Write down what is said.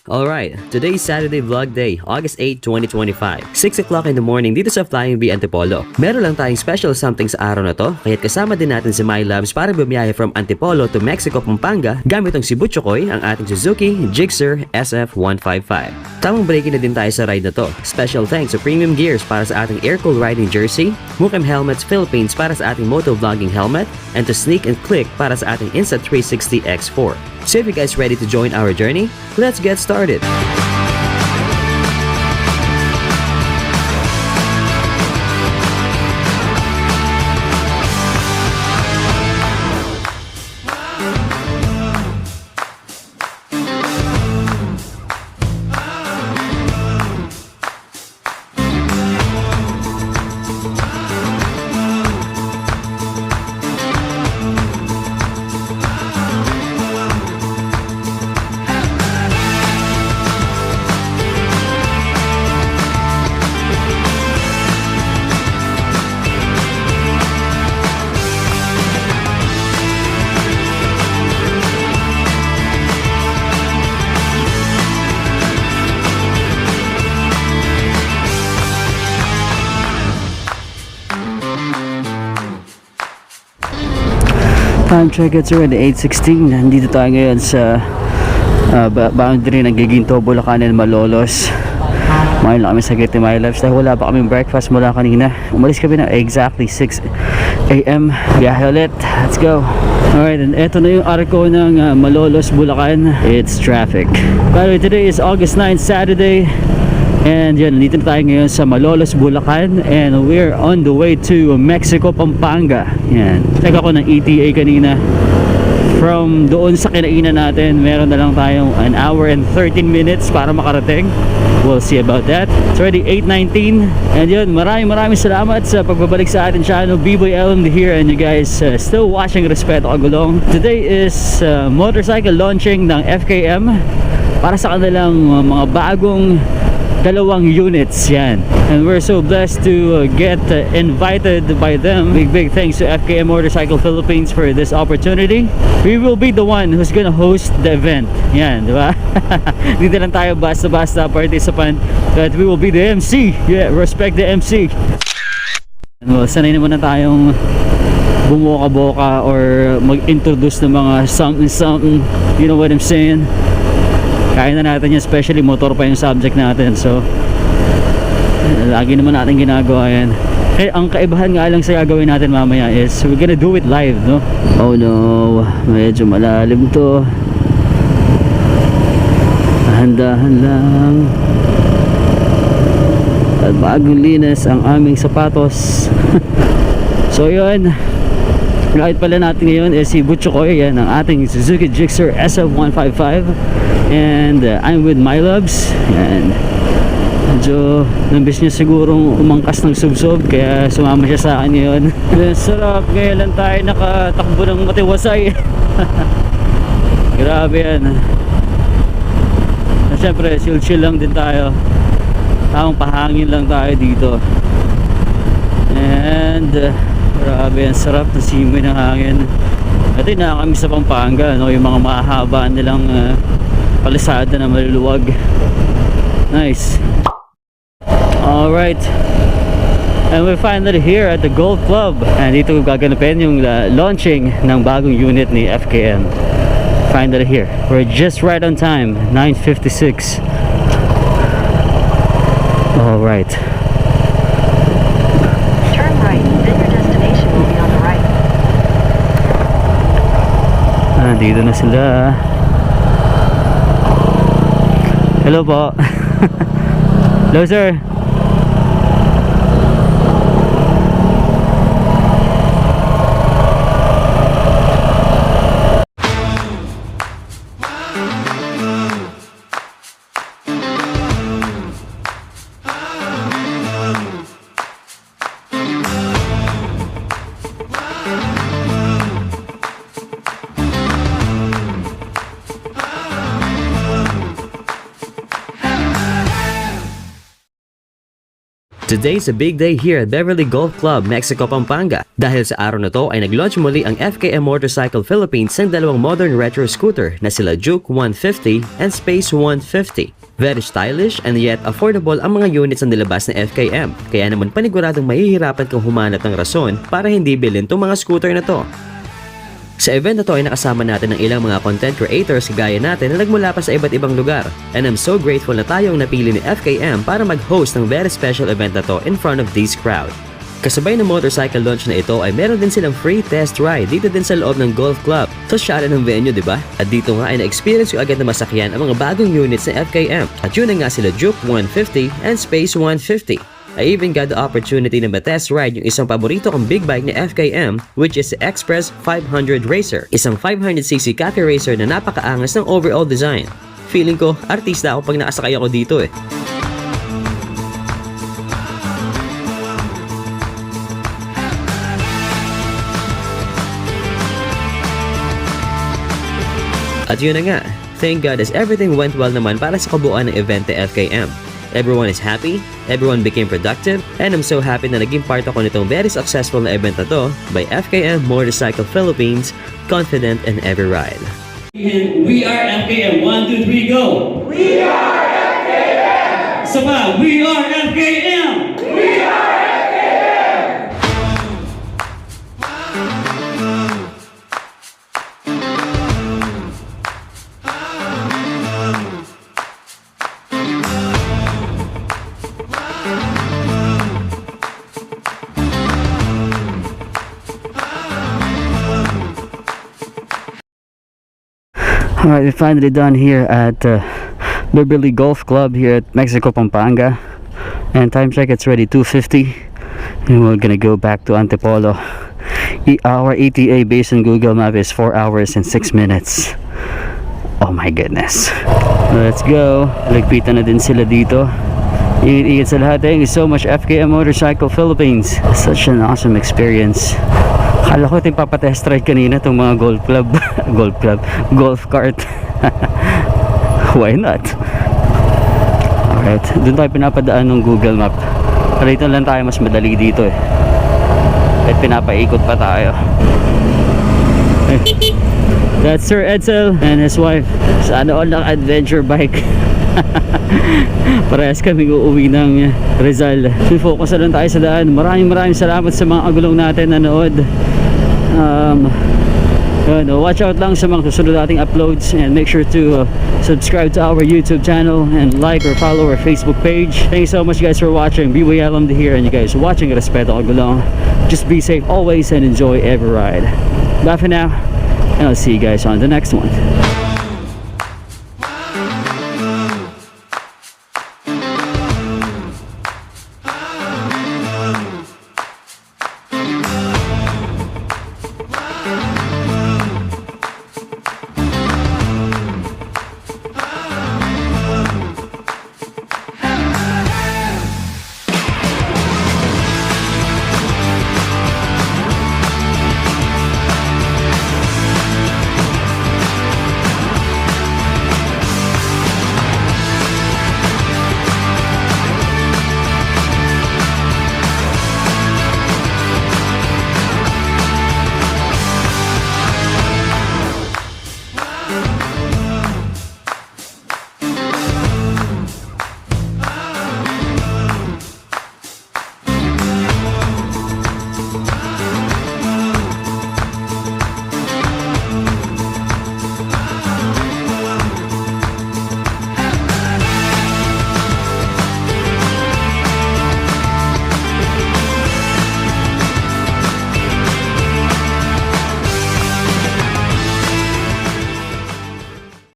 Alright, today's Saturday vlog day, August 8, 2025. 6 o'clock in the morning dito sa Flying V Antipolo. Meron lang tayong special something sa araw na to, kaya't kasama din natin si Mylabs para bumiyahe from Antipolo to Mexico, Pampanga gamit ang si Butchokoy, ang ating Suzuki Gixxer SF155. Tamang breaking na din tayo sa ride na to. Special thanks to Premium Gears para sa ating air-cooled riding jersey, Mookem Helmets Philippines para sa ating motovlogging helmet, and to Sneak and Click para sa ating Insta360 X4. So if you guys ready to join our journey, let's get started. Time check, it's already 8:16. Nandito tayo ngayon sa boundary ng Giginto, Bulacan and Malolos. Ngayon lang kami sa Gate Mylabs dahil wala pa kaming breakfast mula kanina. Umalis kami na exactly 6 AM. Biyahe ulit. Let's go. Alright, and eto na yung arko ng Malolos, Bulacan. It's traffic. By the way, today is August 9, Saturday. And yan, dito na tayo ngayon sa Malolos, Bulacan, and we're on the way to Mexico, Pampanga. Yan, check ako ng ETA kanina. From doon sa kinainan natin, meron na lang tayong 1 hour and 13 minutes para makarating. We'll see about that. It's already 8:19. And yun, maraming salamat sa pagbabalik sa ating channel. B-Boy Ellen here, and you guys still watching Respeto, Kagulong. Today is motorcycle launching ng FKM para sa kanilang mga bagong dalawang units yan, and we're so blessed to get invited by them. Big thanks to FKM Motorcycle Philippines for this opportunity. We will be the one who's gonna host the event yan, diba? Dito lang tayo basta participant, but we will be the MC. Yeah, respect the MC. Well, sanay naman na tayong bumuka-boka or mag-introduce ng mga something, you know what I'm saying? Kaya na natin yan, especially motor pa yung subject natin, so lagi naman natin ginagawa yan. Eh, ang kaibahan nga lang sa gagawin natin mamaya is we're gonna do it live, no? Oh no, medyo malalim to. Dahan-dahan lang. At bagong linis ang aming sapatos. So yun, guide pala natin ngayon is si Butchokoy, yan ang ating Suzuki Gixxer SF155. And I'm with Mylabs, and medyo nambis niya sigurong umangkas ng subsob kaya sumama siya sa akin ngayon. Sarap, ngayon lang tayo nakatakbo ng matiwasay. Grabe yan. At syempre chill lang din tayo, tamang pahangin lang tayo dito. And grabe yan, sarap na simoy ng hangin. At yun, nakakami sa Pampanga, no? Yung mga mahahaba nilang palisada na maluluwag. Nice. Alright, and we're finally here at the Golf Club, and dito gaganapin yung launching ng bagong unit ni FKM. Finally here. We're just right on time, 9:56. Alright, turn right, then your destination will be on the right. dito na sila. Hello po. Hello sir. Today's a big day here at Beverly Golf Club, Mexico, Pampanga. Dahil sa araw na to ay nag-launch muli ang FKM Motorcycle Philippines ng dalawang modern retro scooter na sila Juke 150 and Space 150. Very stylish and yet affordable ang mga units na nilabas ng FKM. Kaya naman paniguradong mahihirapan kang humanap ng rason para hindi bilhin tong mga scooter na to. Sa event na to ay nakasama natin ng ilang mga content creators kagaya natin na nagmula pa sa iba't ibang lugar. And I'm so grateful na tayong napili ni FKM para mag-host ng very special event na to in front of this crowd. Kasabay ng motorcycle launch na ito ay meron din silang free test ride dito din sa loob ng golf club. So syara ng venue, diba? At dito nga ay na-experience ko agad na masakyan ang mga bagong units ng FKM. At yun na nga sila Juke 150 and Space 150. I even got the opportunity na ma-test ride yung isang paborito kong big bike ni FKM, which is the Express 500 Racer. Isang 500cc cafe racer na napakaangas ng overall design. Feeling ko, artista ako pag nakasakay ako dito eh. At yun na nga, thank God as everything went well naman para sa kabuuan ng event ni FKM. Everyone is happy, everyone became productive, and I'm so happy na naging part ako nitong very successful na event na to by FKM Motorcycle Philippines, confident in every ride. We are FKM. 1, 2, 3, go! We are FKM! Saba, we are FKM! We are FKM! Alright, we're finally done here at Beverly Golf Club here at Mexico, Pampanga. And time check, it's already 2:50. And we're gonna go back to Antipolo. Our ETA based on Google Map is 4 hours and 6 minutes. Oh my goodness. Let's go. Lagpitan na din sila dito. Ingat sa lahat. Thank you so much FKM Motorcycle Philippines. Such an awesome experience. Akala ko ito yung papatest ride kanina itong mga golf cart. Why not? Alright, doon tayo pinapadaan ng Google Map. Rito lang tayo, mas madali dito eh. At pinapaikot pa tayo. That's Sir Edsel and his wife. Sana all ng adventure bike. Parehas kami uuwi ng Rizal. Focus na lang tayo sa daan. Maraming salamat sa mga agulong natin na nanood. Watch out lang sa mga susunod nating uploads and make sure to subscribe to our YouTube channel and like or follow our Facebook page. Thank you so much guys for watching. BYLM here and you guys watching Respeto, Kagulong. Just be safe always and enjoy every ride. Bye for now and I'll see you guys on the next one.